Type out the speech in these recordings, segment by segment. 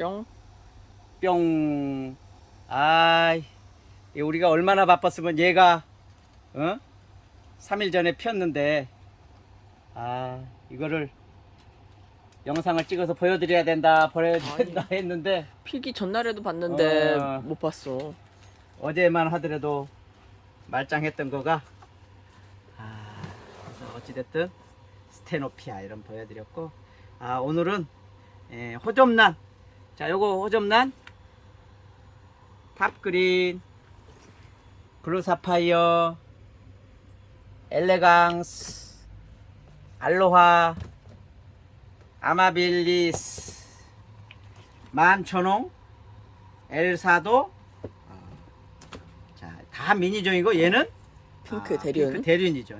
뿅. 뿅. 아이, 우리가 얼마나 바빴으면 얘가 3일 전에 피었는데, 이거를 영상을 찍어서 보여드려야 된다 했는데 필기 전날에도 봤는데 어. 못 봤어. 어제만 하더라도 말짱했던 거가 그래서 어찌됐든 스테노피아 이런 보여드렸고, 오늘은 호접란. 자, 요거 호접란 탑그린, 블루사파이어, 엘레강스, 알로하, 아마빌리스, 만천홍, 엘사도. 자, 다 미니종이고 얘는 핑크 대륜. 핑크 대륜이죠.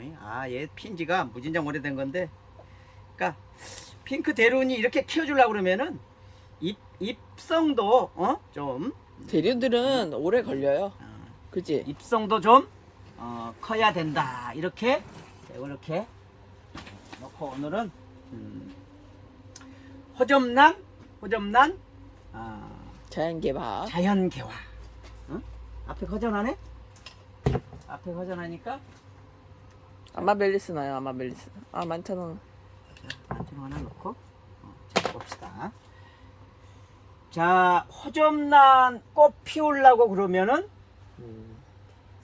얘 핀지가 무진장 오래된 건데, 그러니까 핑크 대륜이 이렇게 키워주려고 그러면은 잎성도 좀 대륜들은 오래 걸려요. 그지? 잎성도 좀 커야 된다. 이렇게 놓고 오늘은 호접란 자연개화. 자연개화. 앞에 허전하네? 앞에 허전하니까 아마벨리스 나요. 아마벨리스. 만천원. 만천원 하나 넣고 자, 봅시다. 자, 호접란 꽃 피우려고 그러면은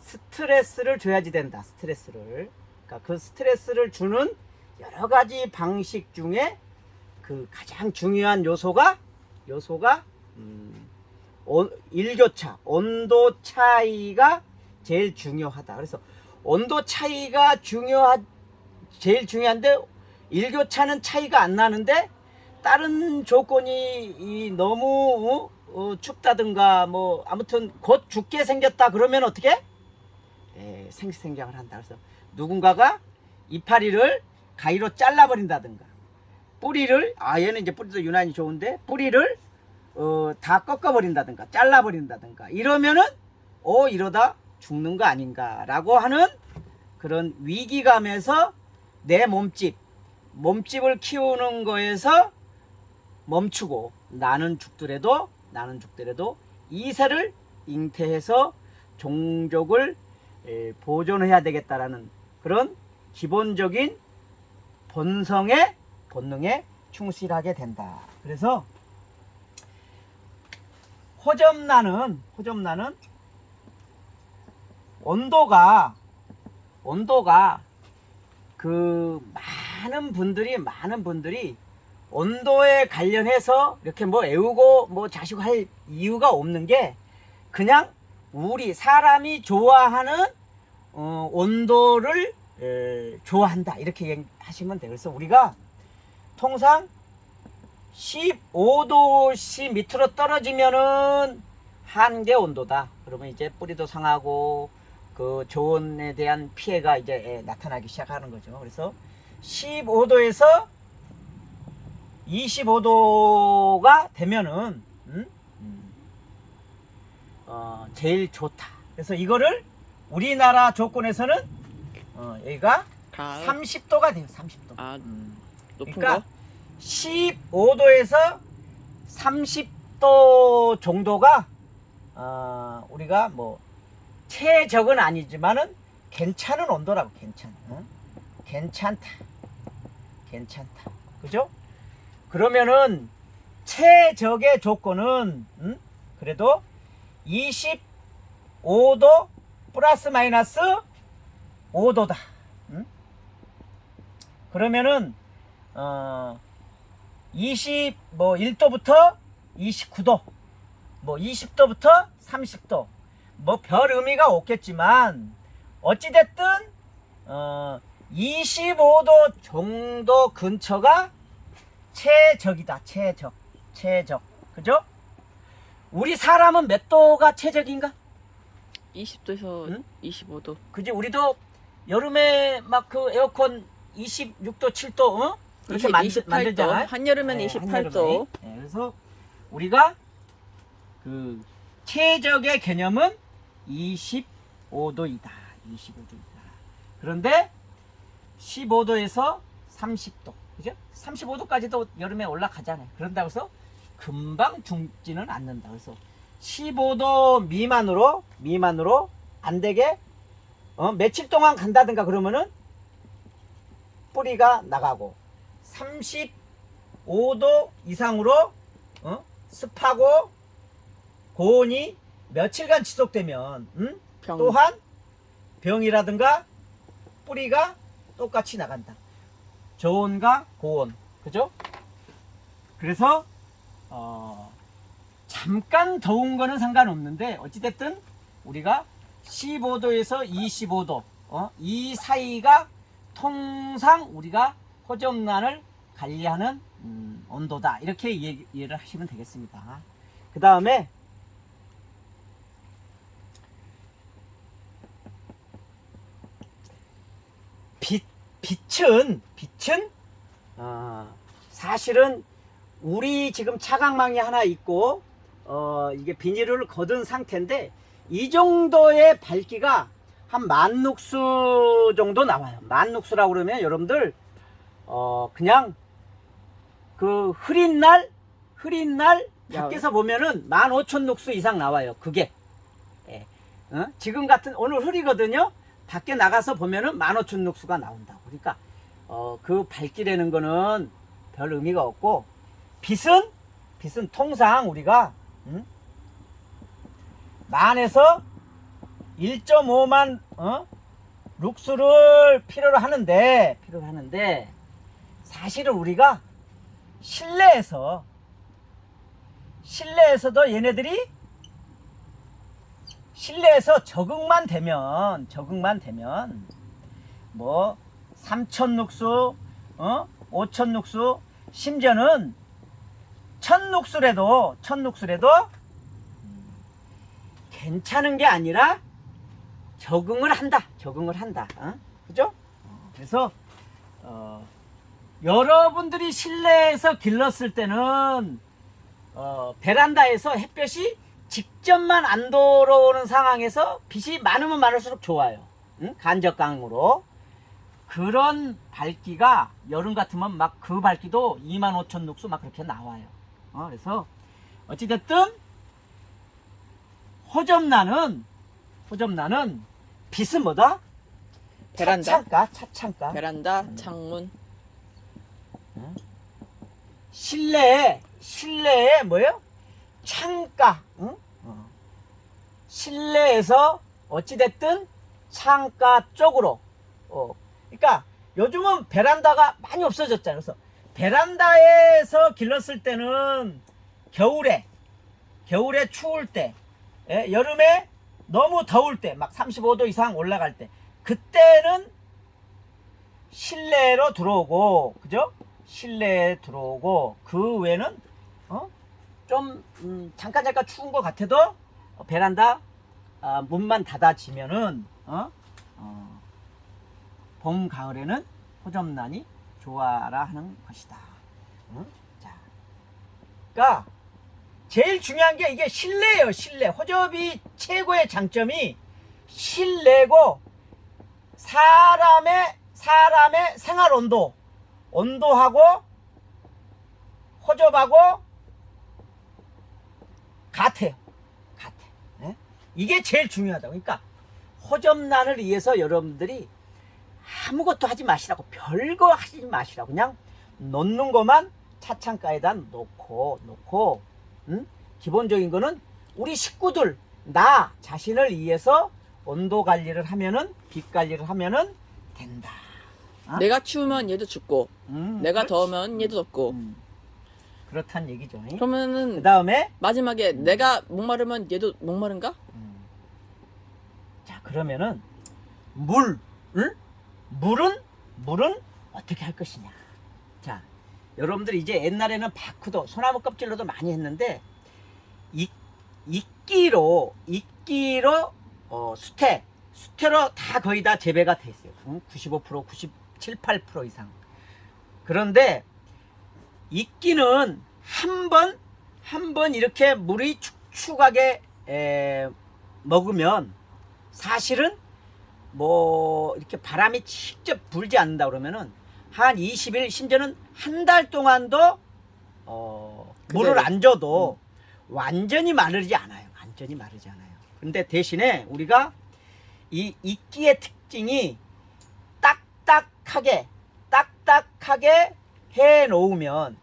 스트레스를 줘야지 된다. 스트레스를. 그러니까 그 스트레스를 주는 여러 가지 방식 중에 그 가장 중요한 요소가 일교차, 온도 차이가 제일 중요하다. 그래서 온도 차이가 제일 중요한데, 일교차는 차이가 안 나는데 다른 조건이 너무 춥다든가 뭐 아무튼 곧 죽게 생겼다 그러면 어떻게? 생식생장을 한다. 그래서 누군가가 이파리를 가위로 잘라버린다든가, 뿌리를 얘는 이제 뿌리도 유난히 좋은데 뿌리를 다 꺾어버린다든가 잘라버린다든가 이러면은 이러다 죽는 거 아닌가라고 하는 그런 위기감에서 내 몸집을 키우는 거에서 멈추고, 나는 죽더라도 이세를 잉태해서 종족을 보존해야 되겠다라는 그런 기본적인 본능에 충실하게 된다. 그래서 호접란은 온도가 그 많은 분들이 온도에 관련해서 이렇게 뭐 애우고 뭐 자시고 할 이유가 없는 게, 그냥 우리 사람이 좋아하는 온도를 좋아한다 이렇게 하시면 돼요. 그래서 우리가 통상 15도씨 밑으로 떨어지면은 한계 온도다. 그러면 이제 뿌리도 상하고 그 조온에 대한 피해가 이제 나타나기 시작하는 거죠. 그래서 15도에서 25도가 되면은 제일 좋다. 그래서 이거를 우리나라 조건에서는 여기가 가을. 30도가 돼요. 30도. 높은 그러니까 거? 15도에서 30도 정도가 우리가 뭐 최적은 아니지만은 괜찮은 온도라고. 괜찮다. 그죠? 그러면은 최적의 조건은 그래도 25도 플러스 마이너스 5도다. 그러면은 21도부터 29도, 뭐 20도부터 30도, 뭐 별 의미가 없겠지만 어찌됐든 25도 정도 근처가 최적이다. 최적. 그죠? 우리 사람은 몇 도가 최적인가? 20도에서 25도. 그지? 우리도 여름에 막 그 에어컨 26도, 7도 이렇게 28도. 만들잖아요. 한여름엔 28도. 그래서 우리가 그 최적의 개념은 25도이다. 그런데 15도에서 30도, 그죠? 35도까지도 여름에 올라가잖아요. 그런다고 해서 금방 죽지는 않는다. 그래서 15도 미만으로 안 되게 며칠 동안 간다든가 그러면은 뿌리가 나가고 35도 이상으로 습하고 고온이 며칠간 지속되면 또한 병이라든가 뿌리가 똑같이 나간다. 저온과 고온, 그죠? 그래서 잠깐 더운 거는 상관없는데 어찌됐든 우리가 15도에서 25도 이 사이가 통상 우리가 호접란을 관리하는 온도다. 이렇게 이해를 하시면 되겠습니다. 그 다음에 빛은 사실은 우리 지금 차광망이 하나 있고 이게 비닐을 걷은 상태인데 이 정도의 밝기가 한 10,000룩스 정도 나와요. 10,000룩스라고 그러면 여러분들 그냥 그 흐린 날 밖에서 보면은 15,000룩스 이상 나와요. 그게 지금 같은 오늘 흐리거든요. 밖에 나가서 보면은 15,000룩스가 나온다고. 그러니까 그 밝기라는 거는 별 의미가 없고 빛은 통상 우리가 만에서 1.5만 룩스를 필요로 하는데 사실은 우리가 실내에서도 얘네들이 실내에서 적응만 되면 뭐 3,000룩스 5,000룩스 심지어는 1,000룩스라도 괜찮은 게 아니라 적응을 한다. 그죠? 그래서 여러분들이 실내에서 길렀을 때는 베란다에서 햇볕이 직접만 안 들어오는 상황에서 빛이 많으면 많을수록 좋아요. 간접광으로. 그런 밝기가 여름 같으면 막 그 밝기도 25,000룩스 막 그렇게 나와요. 그래서 어찌됐든 호접란은 빛은 뭐다? 베란다. 차창가. 베란다, 창문. 실내에 뭐예요? 창가. 실내에서 어찌됐든 창가 쪽으로. 그러니까 요즘은 베란다가 많이 없어졌잖아요. 그래서 베란다에서 길렀을 때는 겨울에 추울 때, 여름에 너무 더울 때, 막 35도 이상 올라갈 때, 그때는 실내로 들어오고, 그죠? 실내에 들어오고, 그 외에는 좀 잠깐 추운 것 같아도 베란다 문만 닫아지면은 봄 가을에는 호접란이 좋아라 하는 것이다. 자, 그러니까 제일 중요한 게 이게 실내예요. 실내. 호접이 최고의 장점이 실내고 사람의 생활 온도하고 호접하고 같아요. 이게 제일 중요하다고. 그러니까 호접란을 위해서 여러분들이 아무것도 하지 마시라고, 별거 하지 마시라고, 그냥 놓는 것만 차창가에다 놓고 기본적인 거는 우리 식구들, 나 자신을 위해서 온도 관리를 하면은, 빛 관리를 하면은 된다. 내가 추우면 얘도 춥고 내가 그렇지. 더우면 얘도 덥고 그렇단 얘기죠. 그러면은 그 다음에 마지막에 내가 목마르면 얘도 목마른가? 자, 그러면은 물은 어떻게 할 것이냐. 자, 여러분들 이제 옛날에는 바쿠도 소나무 껍질로도 많이 했는데 이끼로 수태로 다 거의 다 재배가 돼 있어요. 95%, 97, 8% 이상. 그런데 이끼는 한 번 이렇게 물이 축축하게 먹으면 사실은 뭐 이렇게 바람이 직접 불지 않는다 그러면은 한 20일 심지어는 한 달 동안도 물을 그대로. 안 줘도 완전히 마르지 않아요. 완전히 마르지 않아요. 근데 대신에 우리가 이 이끼의 특징이 딱딱하게 해 놓으면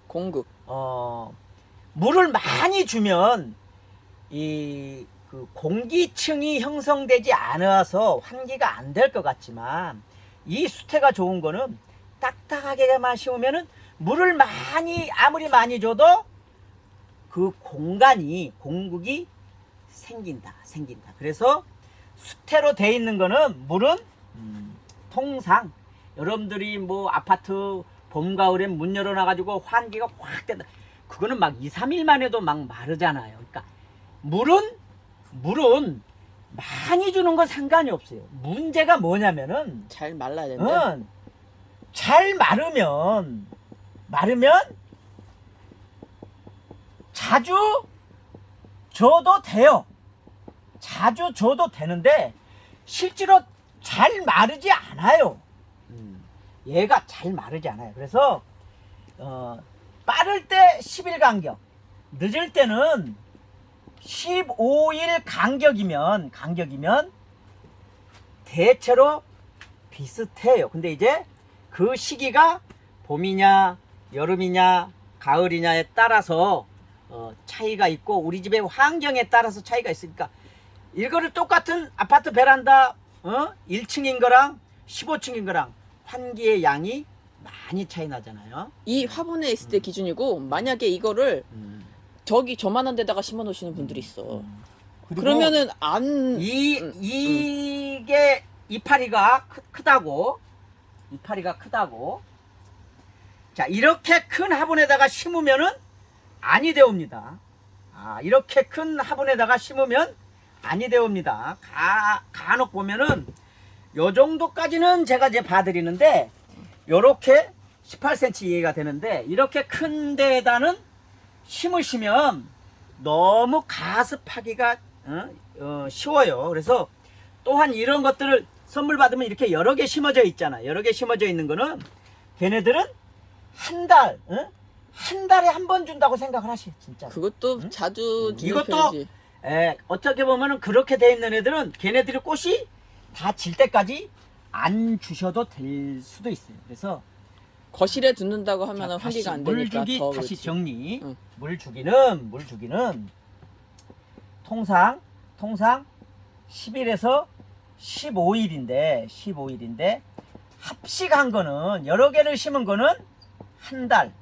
공급. 물을 많이 주면 이 그 공기층이 형성되지 않아서 환기가 안 될 것 같지만 이 수태가 좋은 거는 딱딱하게만 심으면은 물을 아무리 많이 줘도 그 공국이 생긴다. 그래서 수태로 돼 있는 거는 물은 통상 여러분들이 뭐 아파트 봄 가을에 문 열어놔 가지고 환기가 확 된다. 그거는 막 2, 3일만 해도 막 마르잖아요. 그러니까 물은 많이 주는 건 상관이 없어요. 문제가 뭐냐면은 잘 말라야 된대. 잘 마르면 자주 줘도 돼요. 자주 줘도 되는데 실제로 잘 마르지 않아요. 얘가 잘 마르지 않아요. 그래서 빠를 때 10일 간격, 늦을 때는 15일 간격이면 대체로 비슷해요. 근데 이제 그 시기가 봄이냐 여름이냐 가을이냐에 따라서 차이가 있고 우리 집의 환경에 따라서 차이가 있으니까 이거를 똑같은 아파트 베란다 1층인 거랑 15층인 거랑 환기의 양이 많이 차이 나잖아요. 이 화분에 있을 때 기준이고 만약에 이거를 저기 저만한 데다가 심어 놓으시는 분들이 있어. 그러면은 안 이게 이파리가 크다고 자 이렇게 큰 화분에다가 심으면은 아니 되옵니다. 이렇게 큰 화분에다가 심으면 아니 되옵니다. 간혹 보면은 요 정도까지는 제가 이제 봐드리는데 요렇게 18cm 이해가 되는데 이렇게 큰 데에다는 심으시면 너무 가습하기가 쉬워요. 그래서 또한 이런 것들을 선물 받으면 이렇게 여러 개 심어져 있잖아. 여러 개 심어져 있는 거는 걔네들은 한 달에 한 번 준다고 생각을 하시. 진짜. 그것도 자주 주는 이것도 편이지. 어떻게 보면은 그렇게 돼 있는 애들은 걔네들이 꽃이 다 질 때까지 안 주셔도 될 수도 있어요. 그래서 거실에 두는다고 하면 자, 환기가 안 물 되니까 주기 더 다시 그렇지. 정리. 응. 물 주기는 통상 10일에서 15일인데 합식한 거는 여러 개를 심은 거는 한 달.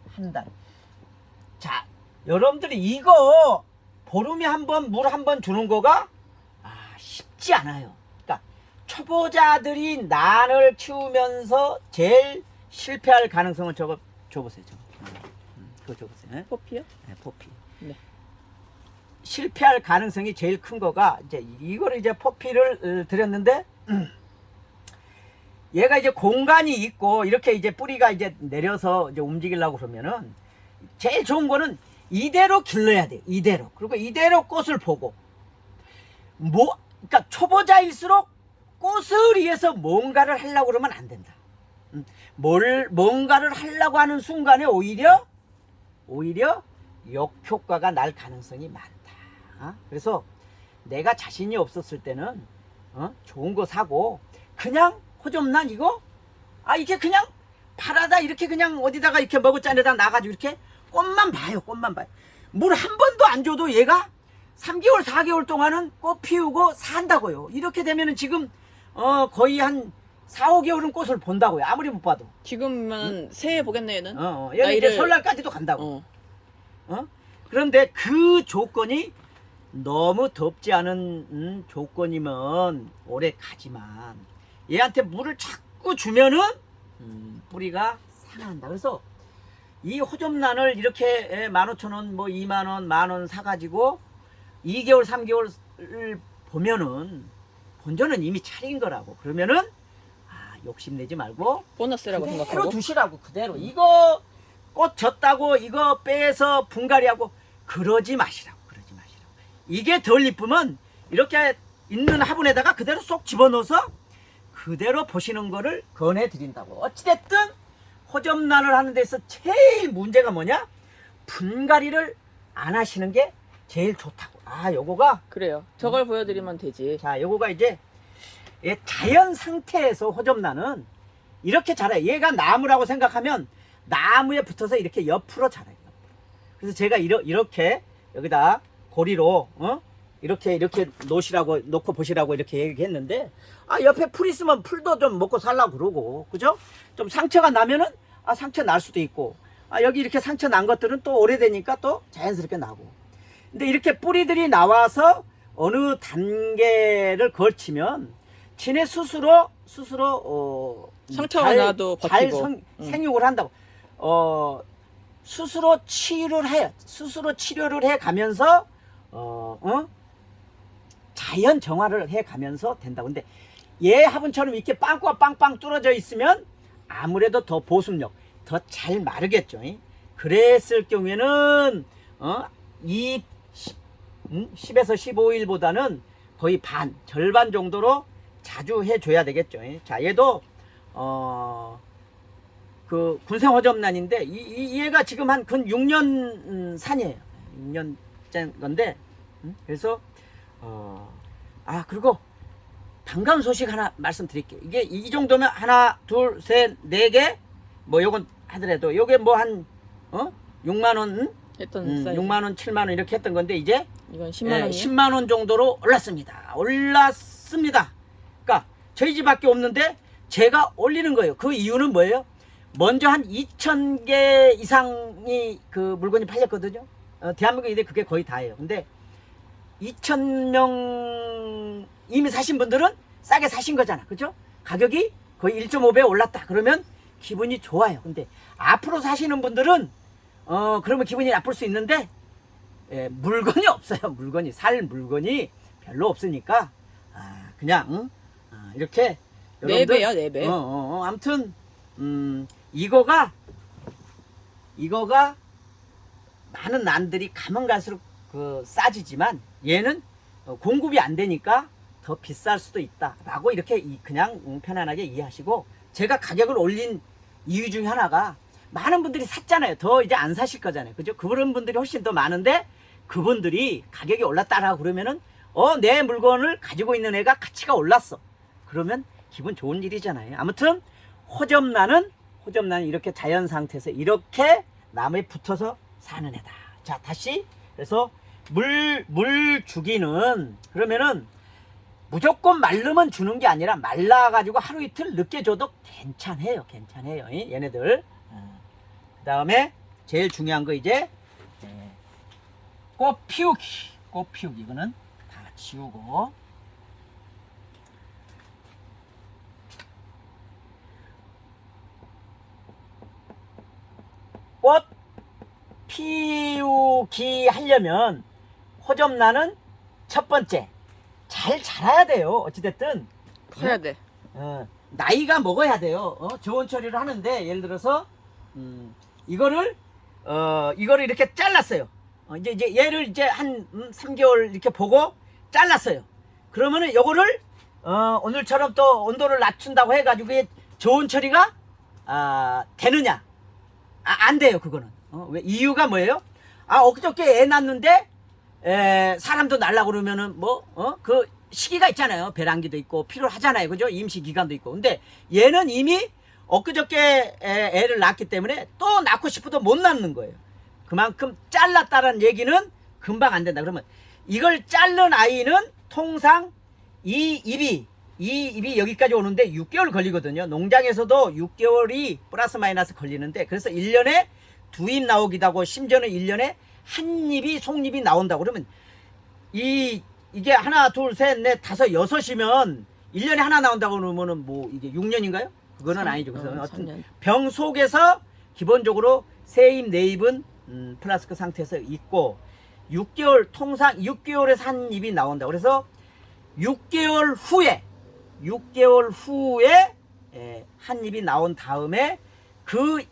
자, 여러분들이 이거 보름에 한 번 물 한 번 주는 거가 쉽지 않아요. 그러니까 초보자들이 난을 키우면서 제일 실패할 가능성은 저거 줘보세요. 그거 줘보세요. 포피요? 네, 포피. 네. 실패할 가능성이 제일 큰 거가 이제 이거를 이제 포피를 드렸는데 얘가 이제 공간이 있고 이렇게 이제 뿌리가 이제 내려서 이제 움직이려고 그러면은 제일 좋은 거는 이대로 길러야 돼. 이대로. 그리고 이대로 꽃을 보고 그러니까 초보자일수록 꽃을 위해서 뭔가를 하려고 그러면 안 된다. 뭔가를 하려고 하는 순간에 오히려 역효과가 날 가능성이 많다. 그래서 내가 자신이 없었을 때는 좋은 거 사고 그냥 호접란 이거 이게 그냥 팔아다 이렇게 그냥 어디다가 이렇게 머그잔에다 놔가지고 이렇게 꽃만 봐요. 물 한 번도 안 줘도 얘가 3개월 4개월 동안은 꽃 피우고 산다고요. 이렇게 되면은 지금 거의 한 4, 5개월은 꽃을 본다고요. 아무리 못 봐도. 지금은 새해 보겠네 얘는. 얘는 이제 설날까지도 간다고. 그런데 그 조건이 너무 덥지 않은 조건이면 오래 가지만 얘한테 물을 자꾸 주면은 뿌리가 상한다. 그래서 이 호접란을 이렇게 15,000원 뭐 2만원 만원 사가지고 2개월 3개월을 보면은 본전은 이미 차린 거라고. 그러면은 욕심내지 말고 보너스라고 그대로 생각하고. 두시라고. 그대로 이거 꽃 졌다고 이거 빼서 분갈이하고 그러지 마시라고. 이게 덜 이쁘면 이렇게 있는 화분에다가 그대로 쏙 집어넣어서 그대로 보시는 거를 권해드린다고. 어찌됐든 호접란을 하는 데서 제일 문제가 뭐냐? 분갈이를 안 하시는 게 제일 좋다고. 아, 요거가 그래요. 저걸 보여드리면 되지. 자, 요거가 이제 자연 상태에서 호접란은 이렇게 자라요. 얘가 나무라고 생각하면 나무에 붙어서 이렇게 옆으로 자라요. 그래서 제가 이렇게 여기다 고리로 이렇게 놓고 보시라고 이렇게 얘기했는데, 아, 옆에 풀 있으면 풀도 좀 먹고 살라고 그러고, 그죠? 좀 상처가 나면은 상처 날 수도 있고, 여기 이렇게 상처 난 것들은 또 오래되니까 또 자연스럽게 나고. 근데 이렇게 뿌리들이 나와서 어느 단계를 거치면 지네 스스로 상처가 나도 잘 버티고. 생육을 한다고. 스스로 치료를 해요. 스스로 치료를 해 가면서 자연 정화를 해 가면서 된다고. 근데 얘 화분처럼 이렇게 빵꾸가 빵빵 뚫어져 있으면 아무래도 더 보습력, 더 잘 마르겠죠. 그랬을 경우에는 10에서 15일보다는 거의 절반 정도로 자주 해줘야 되겠죠. 자, 얘도 그 군생호접란인데 얘가 지금 한 근 6년 산이에요. 6년째 건데, 그래서 그리고 반가운 소식 하나 말씀드릴게요. 이게 이 정도면 하나, 둘, 셋, 네 개, 뭐 요건 하더라도 요게 뭐 한 6만 원, 했던 사이즈. 6만 원, 7만 원 이렇게 했던 건데 이제 이건 10만 원이요? 10만 원 정도로 올랐습니다. 그러니까 저희 집밖에 없는데 제가 올리는 거예요. 그 이유는 뭐예요? 먼저 한 2,000개 이상이 그 물건이 팔렸거든요. 대한민국에 그게 거의 다예요. 근데 2,000명 이미 사신 분들은 싸게 사신 거잖아. 그죠? 가격이 거의 1.5배 올랐다. 그러면 기분이 좋아요. 근데 앞으로 사시는 분들은 그러면 기분이 나쁠 수 있는데 물건이 없어요. 살 물건이 별로 없으니까 그냥 이렇게 4배야, 4배. 아무튼 이거가 많은 난들이 가면 갈수록 싸지지만 얘는 공급이 안 되니까 더 비쌀 수도 있다라고 이렇게 그냥 편안하게 이해하시고, 제가 가격을 올린 이유 중에 하나가 많은 분들이 샀잖아요. 더 이제 안 사실 거잖아요. 그죠? 그런 분들이 훨씬 더 많은데 그분들이 가격이 올랐다라고 그러면은 내 물건을 가지고 있는 애가 가치가 올랐어. 그러면 기분 좋은 일이잖아요. 아무튼 호접란은 이렇게 자연 상태에서 이렇게 나무에 붙어서 사는 애다. 자, 다시 그래서 물 주기는 그러면은 무조건 말르면 주는 게 아니라 말라가지고 하루 이틀 늦게 줘도 괜찮아요. 얘네들. 그 다음에 제일 중요한 거 이제 꽃 피우기. 이거는 다 지우고, 꽃 피우기 하려면 호접란은 첫 번째 잘 자라야 돼요. 어찌됐든 커야 돼. 나이가 먹어야 돼요. 저온 처리를 하는데 예를 들어서 이거를 이렇게 잘랐어요. 이제 얘를 이제 한 3개월 이렇게 보고 잘랐어요. 그러면은 요거를 오늘처럼 또 온도를 낮춘다고 해가지고 저온 처리가 되느냐? 안 돼요. 그거는. 왜? 이유가 뭐예요? 엊그저께 애 낳는데 사람도 날라 그러면은 그 시기가 있잖아요. 배란기도 있고 필요하잖아요. 그죠? 임시 기간도 있고. 근데 얘는 이미 엊그저께 애를 낳았기 때문에 또 낳고 싶어도 못 낳는 거예요. 그만큼 잘랐다는 얘기는 금방 안 된다. 그러면 이걸 자른 아이는 통상 이 입이 여기까지 오는데 6개월 걸리거든요. 농장에서도 6개월이 플러스 마이너스 걸리는데, 그래서 1년에 2입 나오기도 하고 심지어는 1년에 한 입이 속잎이 나온다고. 그러면 이게 하나, 둘, 셋, 넷, 다섯, 여섯이면 1년에 하나 나온다고 그러면은 뭐 이게 6년인가요? 그거는 아니죠. 그래서 어떤 병 속에서 기본적으로 3입, 4입은 플라스크 상태에서 있고, 6개월 통상 6개월에서 한 입이 나온다. 그래서 6개월 후에 한 입이 나온 다음에 그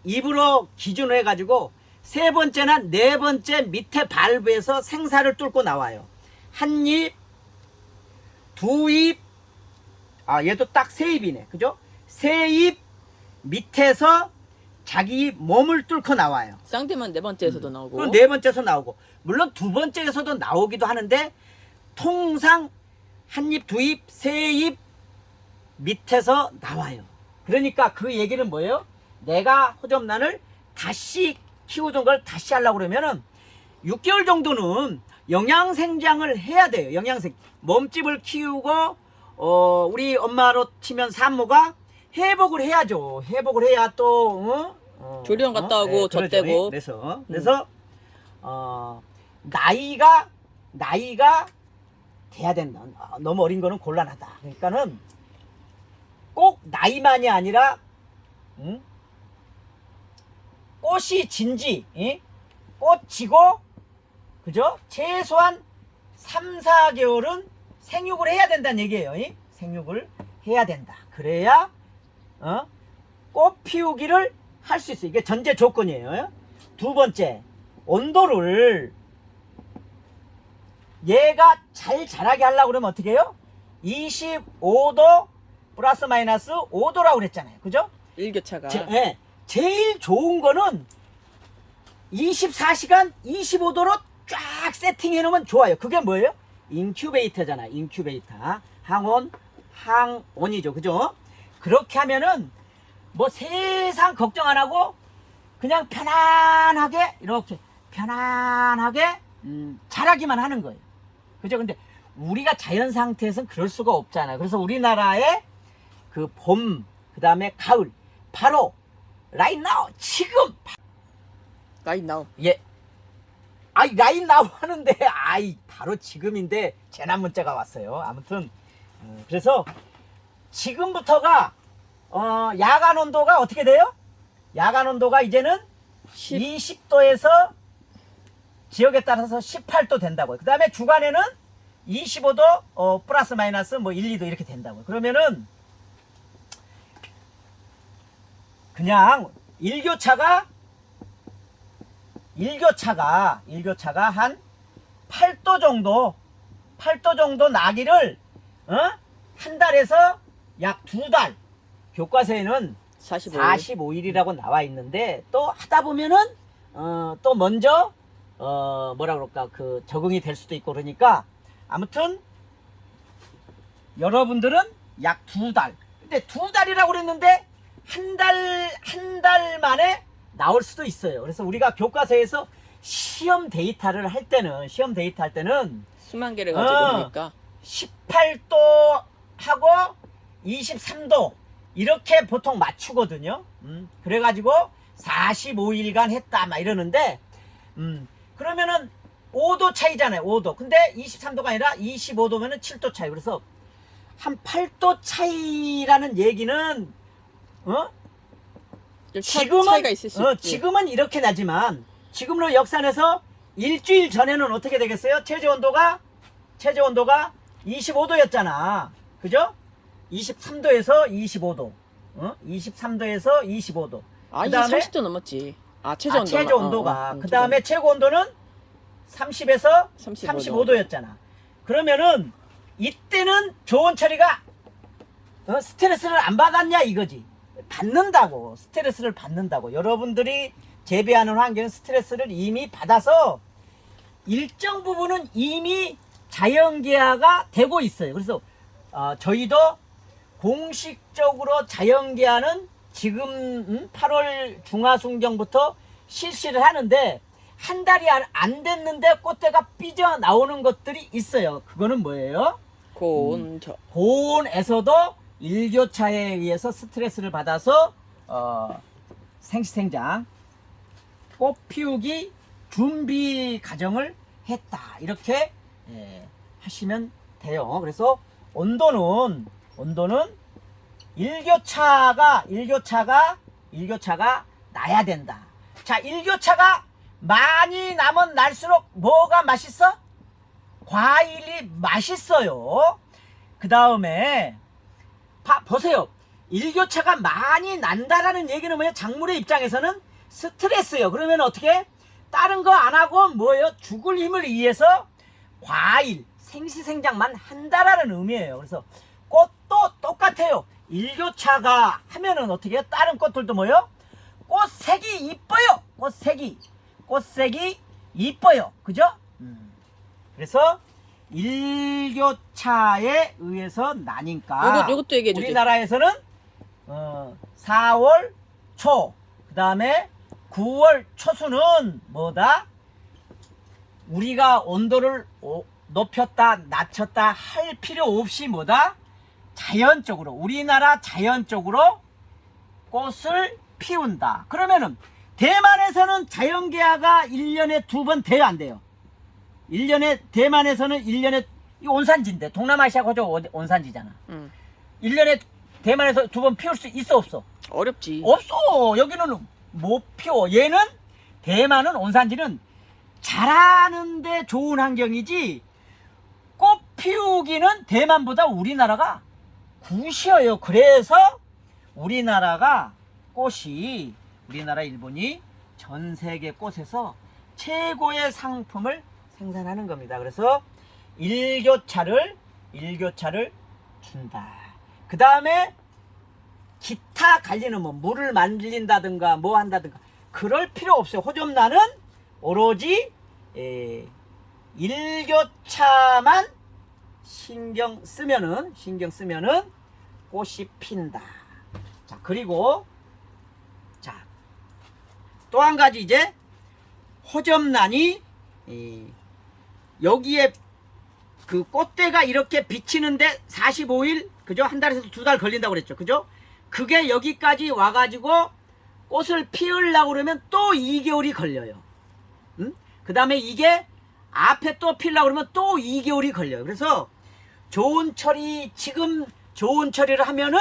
입으로 기준으로 해가지고 세 번째나 네 번째 밑에 발부에서 생사를 뚫고 나와요. 한 입, 두 입, 얘도 딱 세 입이네. 그죠? 세 입, 밑에서 자기 몸을 뚫고 나와요. 쌍디만 네 번째에서도 나오고. 그리고 네 번째에서 나오고, 물론 두 번째에서도 나오기도 하는데 통상 한 입, 두 입, 세 입 밑에서 나와요. 그러니까 그 얘기는 뭐예요? 내가 호접란을 다시 키우던 걸 다시 하려고 그러면은 6개월 정도는 영양생장을 해야 돼요. 영양생. 몸집을 키우고 우리 엄마로 치면 산모가 회복을 해야죠. 회복을 해야 또 조리원 갔다 오고 그러죠. 젖대고. 그래서 나이가 돼야 된다. 너무 어린 거는 곤란하다. 그러니까는 꼭 나이만이 아니라 꽃이 진지, 꽃 지고, 그죠? 최소한 3, 4개월은 생육을 해야 된다는 얘기예요. 생육을 해야 된다. 그래야 꽃 피우기를 할 수 있어요. 이게 전제 조건이에요. 두 번째, 온도를 얘가 잘 자라게 하려고 그러면 어떻게 해요? 25도 플러스 마이너스 5도라고 그랬잖아요. 그죠? 일교차가. 제일 좋은 거는 24시간 25도로 쫙 세팅해 놓으면 좋아요. 그게 뭐예요? 인큐베이터잖아. 인큐베이터. 항온이죠. 그죠? 그렇게 하면은 뭐 세상 걱정 안 하고 그냥 편안하게 이렇게 편안하게 자라기만 하는 거예요. 그죠? 근데 우리가 자연 상태에서는 그럴 수가 없잖아요. 그래서 우리나라의 그 봄, 그 다음에 가을, 바로 right now, 지금. right now. 예. right now 하는데 바로 지금인데 재난 문자가 왔어요. 아무튼 그래서 지금부터가 야간 온도가 어떻게 돼요? 야간 온도가 이제는 20도에서 지역에 따라서 18도 된다고요. 그 다음에 주간에는 25도 플러스 마이너스 뭐 1, 2도 이렇게 된다고요. 그러면은 그냥 일교차가 한 8도 정도 나기를 한 달에서 약 2달. 교과서에는 45일이라고 나와 있는데 또 하다 보면은 또 먼저 뭐라 그럴까 그 적응이 될 수도 있고 그러니까 아무튼 여러분들은 약 2달. 근데 2달이라고 그랬는데 한 달 만에 나올 수도 있어요. 그래서 우리가 교과서에서 시험 데이터를 할 때는 수만 개를 가지고 보니까 18도 하고 23도 이렇게 보통 맞추거든요. 그래가지고 45일간 했다 막 이러는데 그러면은 5도 차이잖아요. 5도. 근데 23도가 아니라 25도면은 7도 차이. 그래서 한 8도 차이라는 얘기는 차이가 있을 수 있지. 지금은 이렇게 나지만 지금으로 역산해서 일주일 전에는 어떻게 되겠어요? 최저 온도가 25도였잖아. 그죠? 23도에서 25도. 23도에서 25도. 이제 30도 넘었지. 최저 온도가. 그 다음에 최고 온도는 30에서 35도였잖아. 그러면은 이때는 조온 처리가 스트레스를 안 받았냐 이거지. 받는다고. 스트레스를 받는다고. 여러분들이 재배하는 환경은 스트레스를 이미 받아서 일정 부분은 이미 자연개화가 되고 있어요. 그래서 저희도 공식적으로 자연개화는 지금 8월 중하순경부터 실시를 하는데 한 달이 안 됐는데 꽃대가 삐져 나오는 것들이 있어요. 그거는 뭐예요? 고온에서도 일교차에 의해서 스트레스를 받아서 생시생장 꽃 피우기 준비 과정을 했다. 이렇게 하시면 돼요. 그래서 온도는 일교차가 나야 된다. 자, 일교차가 많이 나면 날수록 뭐가 맛있어? 과일이 맛있어요. 그 다음에 보세요. 일교차가 많이 난다라는 얘기는 뭐예요? 작물의 입장에서는 스트레스예요. 그러면 어떻게? 다른 거 안 하고 뭐예요? 죽을 힘을 위해서 과일, 생시생장만 한다라는 의미예요. 그래서 꽃도 똑같아요. 일교차가 하면은 어떻게 해요? 다른 꽃들도 뭐요? 꽃색이 이뻐요. 꽃색이 이뻐요. 그죠? 그래서 일교차에 의해서 나니까 요것도 얘기해 주지. 우리나라에서는 4월 초, 그 다음에 9월 초수는 뭐다? 우리가 온도를 높였다 낮췄다 할 필요 없이 뭐다? 자연적으로, 우리나라 자연적으로 꽃을 피운다. 그러면은 대만에서는 자연개화가 1년에 2번 돼요, 안 돼요? 대만에서는 1년에, 이 온산지인데 동남아시아 고조 온산지잖아. 1년에 대만에서 2번 피울 수 있어 없어? 어렵지. 없어. 여기는 못 피워. 얘는 대만은 온산지는 자라는데 좋은 환경이지 꽃 피우기는 대만보다 우리나라가 굿이에요. 그래서 우리나라가 꽃이, 우리나라 일본이 전 세계 꽃에서 최고의 상품을 생산하는 겁니다. 그래서 일교차를 준다. 그 다음에 기타 관리는 뭐 물을 만들린다든가 뭐 한다든가 그럴 필요 없어요. 호접란은 오로지 일교차만 신경 쓰면은 꽃이 핀다. 자, 그리고 자, 또 한 가지 이제 호접란이 여기에 그 꽃대가 이렇게 비치는데 45일, 그죠? 한 달에서 2달 걸린다고 그랬죠. 그죠? 그게 여기까지 와가지고 꽃을 피우려고 그러면 또 2개월이 걸려요. 그 다음에 이게 앞에 또 피우려고 그러면 또 2개월이 걸려요. 그래서 좋은 철이, 지금 좋은 철이를 하면은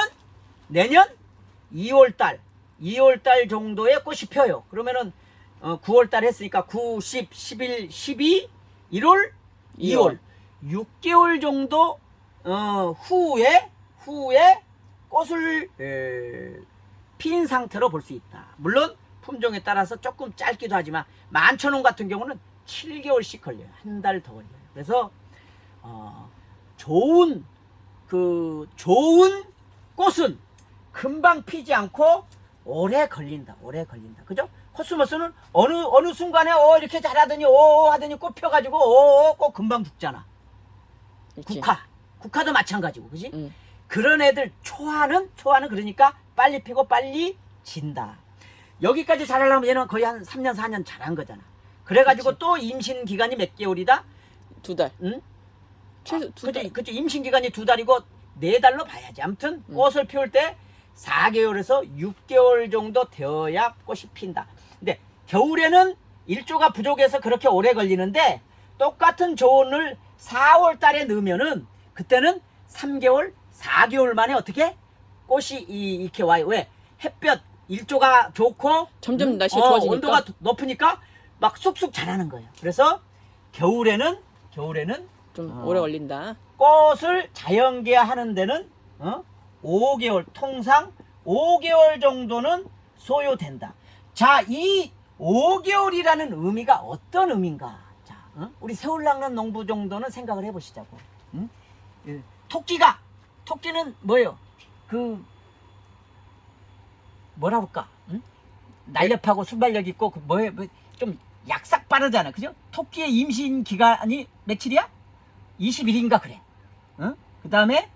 내년 2월달 정도에 꽃이 펴요. 그러면은 9월달 했으니까 9, 10, 11, 12, 1월, 2월 6개월 정도 후에 꽃을 핀 상태로 볼 수 있다. 물론 품종에 따라서 조금 짧기도 하지만 만천원 같은 경우는 7개월씩 걸려요. 한 달 더 걸려요. 그래서 좋은 꽃은 금방 피지 않고 오래 걸린다. 그죠? 코스모스는 어느 순간에 이렇게 자라더니 하더니 꽃 펴가지고 꽃 금방 죽잖아. 그치. 국화도 마찬가지고, 그지? 그런 애들 초화는 그러니까 빨리 피고 빨리 진다. 여기까지 자라려면 얘는 거의 한 3년 4년 자란 거잖아. 그래가지고 그치. 또 임신 기간이 몇 개월이다? 2달. 응? 최소 2달. 그치. 임신 기간이 2달이고 4달로 봐야지. 아무튼 꽃을 피울 때 4개월에서 6개월 정도 되어야 꽃이 핀다. 근데 겨울에는 일조가 부족해서 그렇게 오래 걸리는데 똑같은 조언을 4월 달에 넣으면은 그때는 3개월, 4개월 만에 어떻게 꽃이 이렇게 와요. 왜? 햇볕 일조가 좋고 점점 날씨가 좋아지니까. 온도가 높으니까 막 쑥쑥 자라는 거예요. 그래서 겨울에는 좀 오래 걸린다. 꽃을 자연개화하는 데는 5개월, 통상 5개월 정도는 소요된다. 자, 이 5개월이라는 의미가 어떤 의미인가? 자, 우리 새울락는 농부 정도는 생각을 해보시자고. 토끼는 뭐예요? 뭐라 볼까? 날렵하고 순발력 있고 좀 약삭 빠르잖아. 그죠? 토끼의 임신 기간이 며칠이야? 20일인가 그래. 그 다음에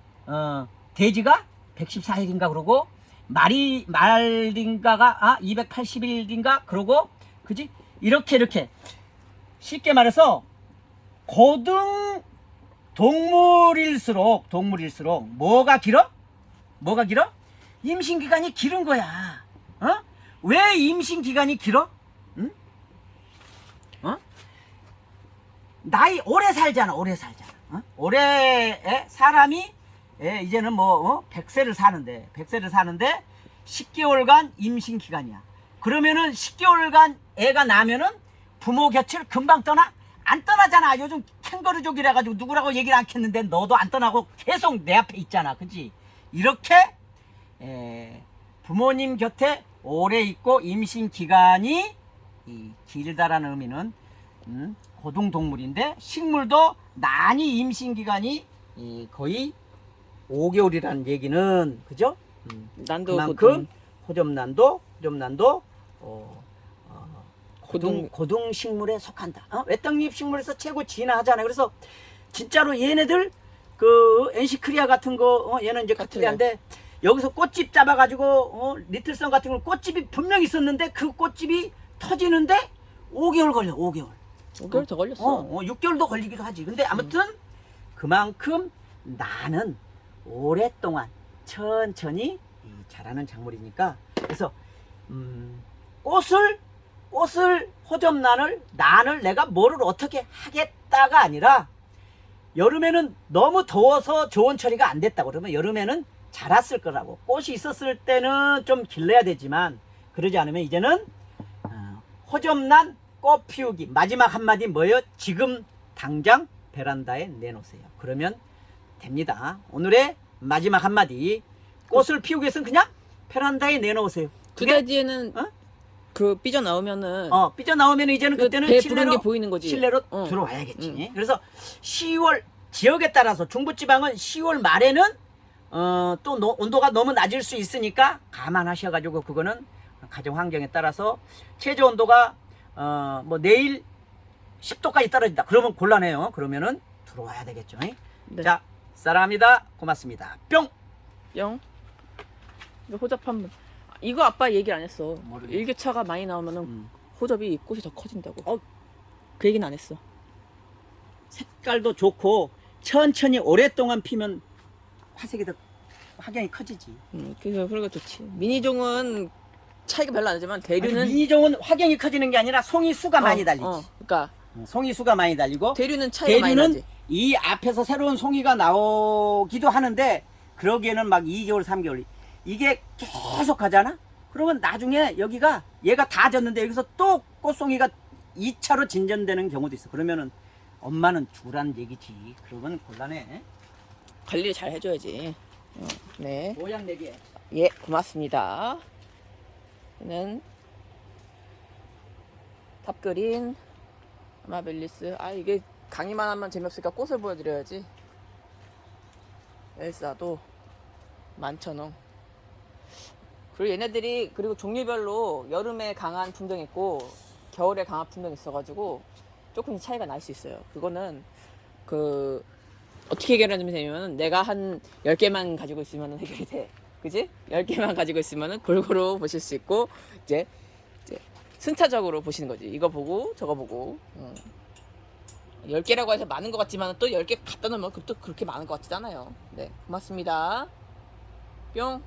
돼지가 114일인가 그러고 말인가가 280일인가 그러고, 그지? 이렇게 쉽게 말해서 고등 동물일수록 뭐가 길어? 임신 기간이 길은 거야. 왜 임신 기간이 길어? 나이 오래 살잖아. 올해 사람이 이제는 100세를 사는데 10개월간 임신 기간이야. 그러면은 10개월간 애가 나면은 부모 곁을 금방 떠나? 안 떠나잖아. 요즘 캥거루족이라 가지고 누구라고 얘기를 않겠는데 너도 안 떠나고 계속 내 앞에 있잖아. 그치? 이렇게 부모님 곁에 오래 있고 임신 기간이 길다라는 의미는 고등동물인데, 식물도 많이 임신 기간이 거의 5개월이라는 얘기는 그죠? 난도 그만큼 호접난도 고등- 고등식물에 속한다. 외떡잎 식물에서 최고 진화하잖아요. 그래서 진짜로 얘네들 그 엔시크리아 같은 거 얘는 이제 카틀리아인데 여기서 꽃집 잡아가지고 리틀선 같은 거 꽃집이 분명히 있었는데 그 꽃집이 터지는데 5개월 걸려. 5개월. 5개월 더 걸렸어. 6개월도 걸리기도 하지. 근데 아무튼 그만큼 나는 오랫동안 천천히 자라는 작물이니까 그래서 꽃을 난을 내가 뭐를 어떻게 하겠다가 아니라 여름에는 너무 더워서 좋은 처리가 안 됐다고 그러면 여름에는 자랐을 거라고. 꽃이 있었을 때는 좀 길러야 되지만 그러지 않으면 이제는 호접난 꽃 피우기 마지막 한마디 뭐예요? 지금 당장 베란다에 내놓으세요. 그러면 됩니다. 오늘의 마지막 한마디 꽃을 피우기 위해서는 그냥 베란다에 내놓으세요. 두 달 뒤에는 그 삐져 나오면은 삐져나오면 이제는 그때는 배 부른 게 보이는 거지. 실내로 들어와야겠지. 그래서 10월 지역에 따라서 중부지방은 10월 말에는 또 온도가 너무 낮을 수 있으니까 감안하셔가지고 그거는 가정 환경에 따라서 최저 온도가 뭐 내일 10도까지 떨어진다. 그러면 곤란해요. 그러면은 들어와야 되겠죠. 네. 자, 사랑합니다. 고맙습니다. 뿅. 영. 이거 호접 한번. 이거 아빠 얘기를 안 했어. 뭐를? 일교차가 많이 나오면은 음. 호접이 꽃이 더 커진다고. 그 얘기는 안 했어. 색깔도 좋고 천천히 오랫동안 피면 화색이 더 확연히 커지지. 그래서 그런 거 좋지. 미니종은 차이가 별로 안 나지만 대류는 미니종은 확연히 커지는 게 아니라 송이 수가 많이 달리지. 그러니까 송이 수가 많이 달리고 대류는 차이가 많이 대류는 나지. 이 앞에서 새로운 송이가 나오기도 하는데 그러기에는 막 2개월 3개월 이게 계속 가잖아. 그러면 나중에 여기가 얘가 다 졌는데 여기서 또 꽃송이가 2차로 진전되는 경우도 있어. 그러면은 엄마는 죽으라는 얘기지. 그러면 곤란해. 관리를 잘 해줘야지. 네. 모양 내게. 예, 고맙습니다. 저는 탑그린 아마벨리스. 이게 강의만 하면 재미없으니까 꽃을 보여드려야지. 엘사도 11,000원. 그리고 얘네들이 그리고 종류별로 여름에 강한 품종이 있고 겨울에 강한 품종이 있어가지고 조금 차이가 날 수 있어요. 그거는 그 어떻게 해결하면 되냐면 내가 한 10개만 가지고 있으면 해결이 돼. 그지? 10개만 가지고 있으면 골고루 보실 수 있고 이제 순차적으로 보시는 거지. 이거 보고 저거 보고 10개라고 해서 많은 것 같지만 또 10개 갖다 놓으면 또 그렇게 많은 것 같지 않아요. 네, 고맙습니다. 뿅.